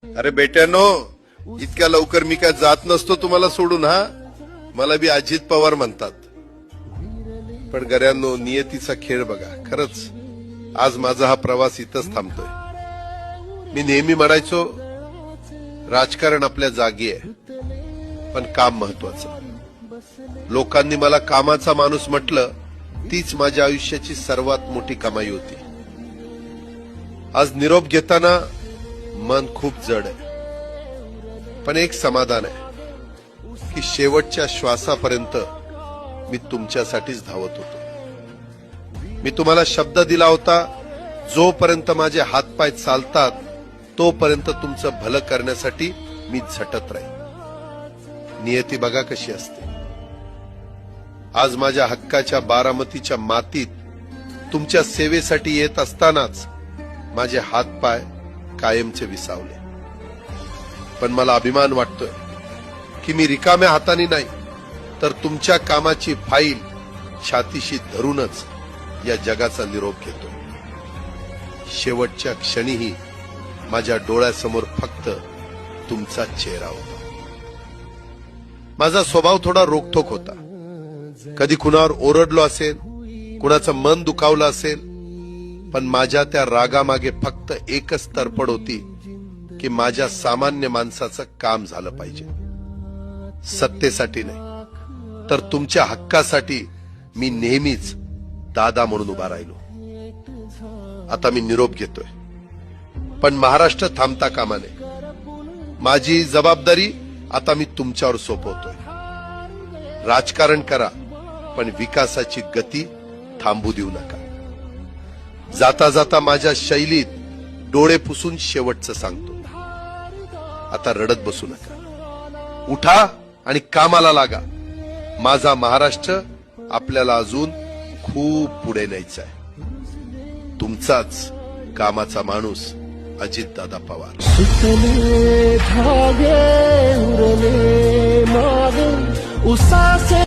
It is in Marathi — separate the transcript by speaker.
Speaker 1: अरे बेट्यानो, इतक्या लवकर मी काय जात नसतो तुम्हाला सोडून. हा, मला बी अजित पवार म्हणतात. पण गऱ्यांनो, नियतीचा खेळ बघा. खरंच आज माझा हा प्रवास इथंच थांबतोय. मी नेहमी म्हणायचो राजकारण आपल्या जागी आहे, पण काम महत्वाचं. लोकांनी मला कामाचा माणूस म्हटलं, तीच माझ्या आयुष्याची सर्वात मोठी कमाई होती. आज निरोप घेताना मन खूप जड आहे, पण एक समाधान आहे की शेवटच्या श्वासापर्यंत मी तुमच्यासाठीच धावत होतो. मी तुम्हाला शब्द दिला होता, जोपर्यंत माझे हातपाय चालतात तोपर्यंत तुमचं भलं करण्यासाठी मी झटत राहील. नियती बघा कशी असते. आज माझ्या हक्काच्या बारामतीच्या मातीत तुमच्या सेवेसाठी येत असतानाच माझे हातपाय कायमचे विसावले. पण मला अभिमान वाटतोय की मी रिकाम्या हाताने नाही, तर तुमच्या कामाची फाईल छातीशी धरूनच या जगाचा निरोप घेतो. शेवटच्या क्षणीही माझ्या डोळ्यासमोर फक्त तुमचा चेहरा होता. माझा स्वभाव थोडा रोखठोक होता. कधी कुणावर ओरडलो असेल, कुणाचं मन दुखावलं असेल, पण माझ्या त्या रागामागे फक्त एकच तरफड होती की माझ्या सामान्य माणसाचं काम झालं पाहिजे. सत्तेसाठी नाही, तर तुमच्या हक्कासाठी मी नेहमीच दादा म्हणून उभा राहिलो. आता मी निरोप घेतोय, पण महाराष्ट्र थांबता कामा नये. माझी जबाबदारी आता मी तुमच्यावर सोपवतोय. राजकारण करा, पण विकासाची गती थांबू देऊ नका. जाता जाता माझ्या शैलीत डोळे पुसून शेवटचं सांगतो, आता रडत बसू नका. उठा आणि कामाला लागा. माझा महाराष्ट्र आपल्याला अजून खूप पुढे न्यायचा आहे. तुमचाच कामाचा माणूस अजितदादा पवार.
Speaker 2: सुतले धागे उरले माग उसासे